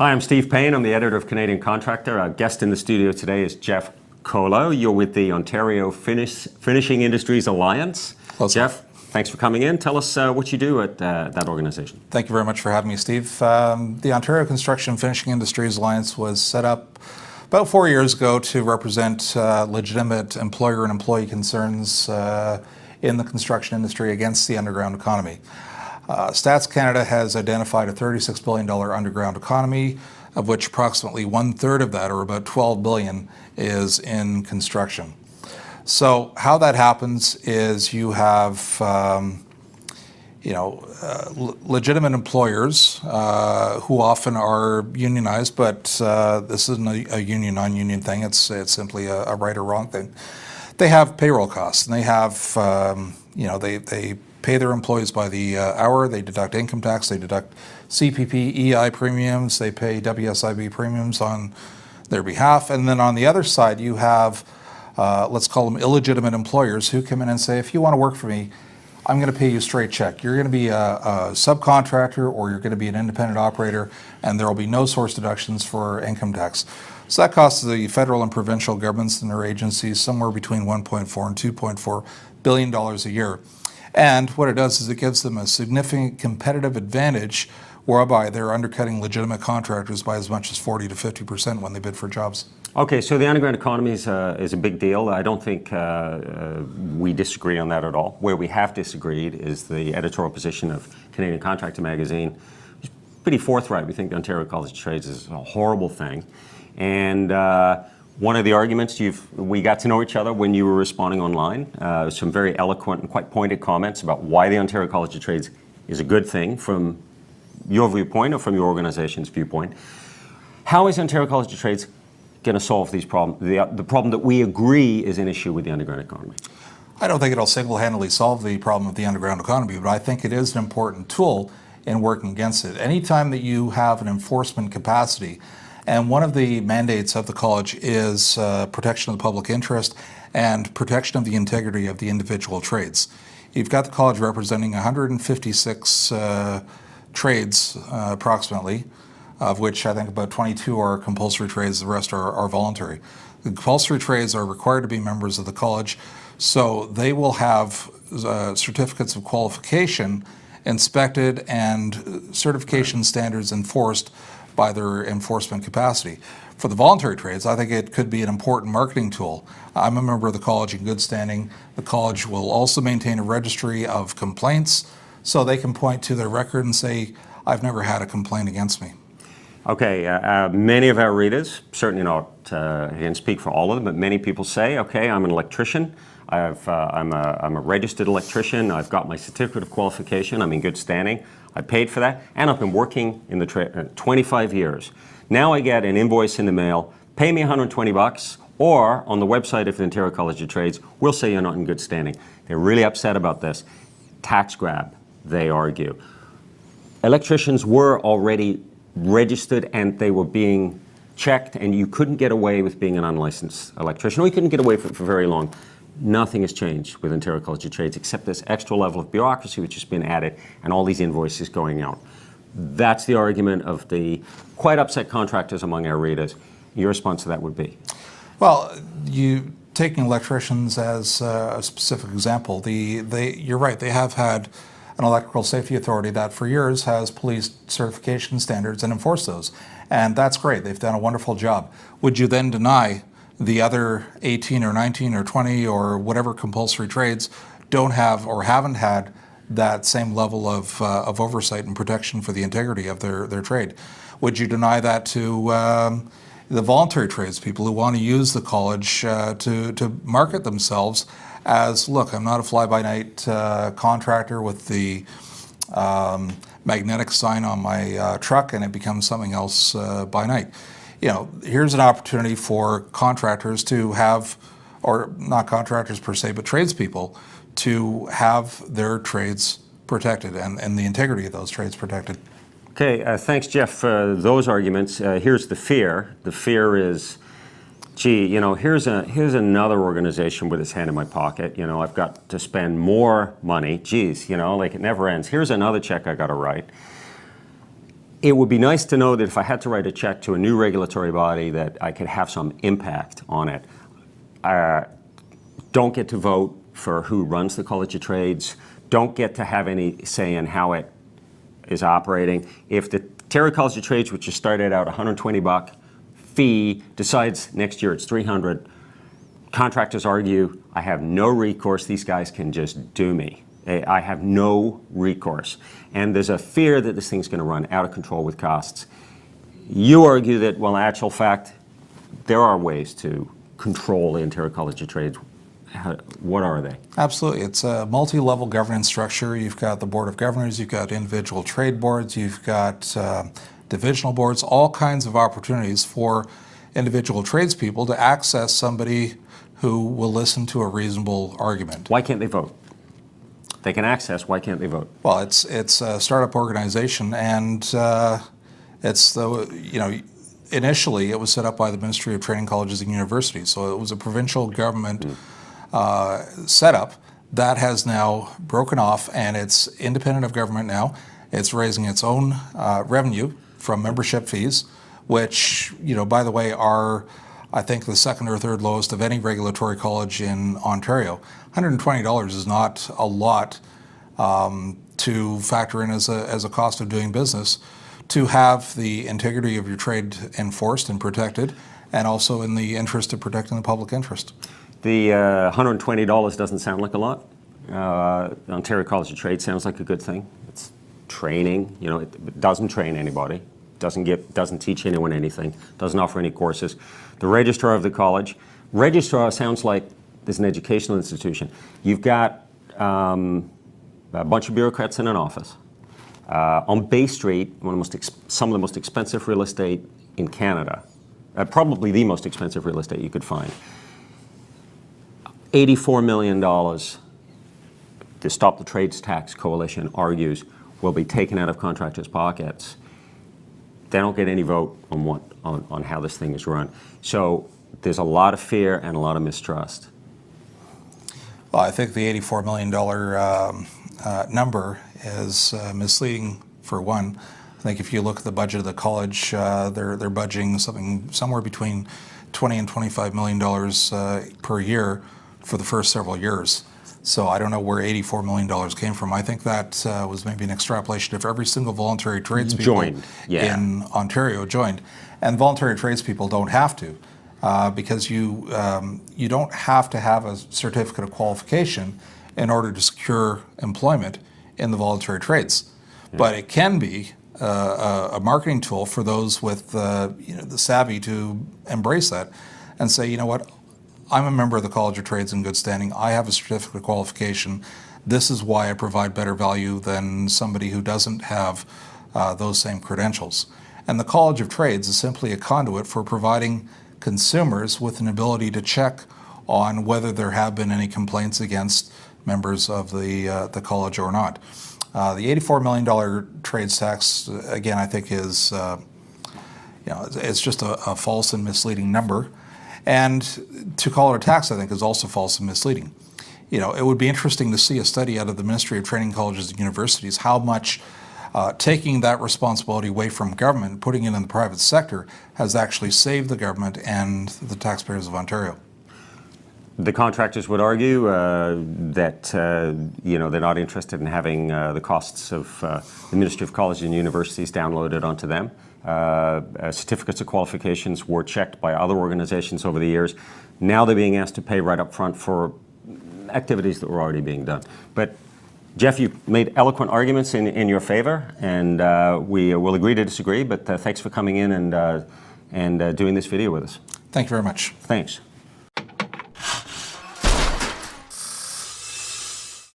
Hi, I'm Steve Payne. I'm the editor of Canadian Contractor. Our guest in the studio today is Jeff Kolo. You're with the Ontario Finishing Industries Alliance. Hello, Jeff, thanks for coming in. Tell us what you do at that organization. Thank you very much for having me, Steve. The Ontario Construction Finishing Industries Alliance was set up about 4 years ago to represent legitimate employer and employee concerns in the construction industry against the underground economy. Stats Canada has identified a $36 billion underground economy, of which approximately 1/3 of that, or about $12 billion, is in construction. So how that happens is you have legitimate employers who often are unionized, but this isn't a union non-union thing. It's simply a right or wrong thing. They have payroll costs, and they have they pay their employees by the hour. They deduct income tax. They deduct CPP, EI premiums. They pay WSIB premiums on their behalf. And then on the other side, you have let's call them illegitimate employers who come in and say, if you want to work for me, I'm going to pay you straight check. You're going to be a subcontractor, or you're going to be an independent operator, and there will be no source deductions for income tax. So that costs the federal and provincial governments and their agencies somewhere between $1.4 and $2.4 billion a year. And what it does is it gives them a significant competitive advantage whereby they're undercutting legitimate contractors by as much as 40 to 50% when they bid for jobs. Okay, so the underground economy is a big deal. I don't think we disagree on that at all. Where we have disagreed is the editorial position of Canadian Contractor magazine. It's pretty forthright. We think the Ontario College of Trades is a horrible thing. And one of the arguments, we got to know each other when you were responding online. Some very eloquent and quite pointed comments about why the Ontario College of Trades is a good thing from your viewpoint or from your organization's viewpoint. How is Ontario College of Trades going to solve these problems, the problem that we agree is an issue with the underground economy? I don't think it'll single-handedly solve the problem of the underground economy, but I think it is an important tool in working against it. Anytime that you have an enforcement capacity, and one of the mandates of the college is protection of the public interest and protection of the integrity of the individual trades. You've got the college representing 156 trades approximately, of which I think about 22 are compulsory trades, the rest are voluntary. The compulsory trades are required to be members of the college, so they will have certificates of qualification inspected and certification standards enforced by their enforcement capacity. For the voluntary trades, I think it could be an important marketing tool. I'm a member of the college in good standing. The college will also maintain a registry of complaints, so they can point to their record and say, I've never had a complaint against me. Okay, many of our readers, certainly not, I can't speak for all of them, but many people say, okay, I'm an electrician, I'm a registered electrician, I've got my certificate of qualification, I'm in good standing, I paid for that, and I've been working in the trade 25 years. Now I get an invoice in the mail, pay me $120, or on the website of the Ontario College of Trades, we'll say you're not in good standing. They're really upset about this. Tax grab, they argue. Electricians were already registered and they were being checked, and you couldn't get away with being an unlicensed electrician, or you couldn't get away with it for very long. Nothing has changed with Ontario College of Trades except this extra level of bureaucracy which has been added and all these invoices going out. That's the argument of the quite upset contractors among our readers. Your response to that would be? Well, taking electricians as a specific example, you're right, they have had an electrical safety authority that for years has policed certification standards and enforced those. And that's great. They've done a wonderful job. Would you then deny the other 18 or 19 or 20 or whatever compulsory trades don't have or haven't had that same level of oversight and protection for the integrity of their trade? Would you deny that to the voluntary trades, people who want to use the college to market themselves as, look, I'm not a fly-by-night contractor with the magnetic sign on my truck and it becomes something else by night. Here's an opportunity for contractors to have, or not contractors per se, but tradespeople to have their trades protected and the integrity of those trades protected. Okay, thanks, Jeff, for those arguments. Here's the fear. The fear is, gee, here's another organization with its hand in my pocket. I've got to spend more money. Geez, like it never ends. Here's another check I got to write. it would be nice to know that if I had to write a check to a new regulatory body that I could have some impact on it. Don't get to vote for who runs the College of Trades. Don't get to have any say in how it is operating. If the Ontario College of Trades, which just started out $120 fee, decides next year it's $300, contractors argue, I have no recourse. These guys can just do me. I have no recourse. And there's a fear that this thing's going to run out of control with costs. You argue that, well, in actual fact, there are ways to control the Ontario College of Trades. What are they? Absolutely. It's a multi-level governance structure. You've got the Board of Governors, you've got individual trade boards, you've got divisional boards, all kinds of opportunities for individual tradespeople to access somebody who will listen to a reasonable argument. Why can't they vote? They can access, why can't they vote? Well, it's a startup organization, and it's initially it was set up by the Ministry of Training Colleges and Universities, so it was a provincial government setup that has now broken off, and it's independent of government now. It's raising its own revenue from membership fees, which, by the way, are, I think, the second or third lowest of any regulatory college in Ontario. $120 is not a lot to factor in as a cost of doing business, to have the integrity of your trade enforced and protected, and also in the interest of protecting the public interest. The $120 doesn't sound like a lot. Ontario College of Trade sounds like a good thing. It's training. It doesn't train anybody. Doesn't teach anyone anything. Doesn't offer any courses. The registrar of the college. Registrar sounds like there's an educational institution. You've got a bunch of bureaucrats in an office. On Bay Street, some of the most expensive real estate in Canada, probably the most expensive real estate you could find. $84 million, the Stop the Trades Tax Coalition argues, will be taken out of contractors' pockets. They don't get any vote on how this thing is run. So there's a lot of fear and a lot of mistrust. Well, I think the $84 million number is misleading, for one. I think if you look at the budget of the college, they're budgeting somewhere between $20 and $25 million per year for the first several years. So I don't know where $84 million came from. I think that was maybe an extrapolation if every single voluntary tradespeople in Ontario joined. And voluntary tradespeople don't have to, because you don't have to have a certificate of qualification in order to secure employment in the voluntary trades. Yeah. But it can be a marketing tool for those with the savvy to embrace that and say, you know what, I'm a member of the College of Trades in good standing. I have a certificate of qualification. This is why I provide better value than somebody who doesn't have those same credentials. And the College of Trades is simply a conduit for providing consumers with an ability to check on whether there have been any complaints against members of the college or not. The $84 million trades tax, again, I think is it's just a false and misleading number. And to call it a tax, I think, is also false and misleading. It would be interesting to see a study out of the Ministry of Training Colleges and Universities how much taking that responsibility away from government, putting it in the private sector, has actually saved the government and the taxpayers of Ontario. The contractors would argue that they're not interested in having the costs of the Ministry of Colleges and Universities downloaded onto them. Certificates of qualifications were checked by other organizations over the years. Now they're being asked to pay right up front for activities that were already being done. But Jeff, you made eloquent arguments in your favor, and we will agree to disagree, but thanks for coming in and doing this video with us. Thank you very much. Thanks.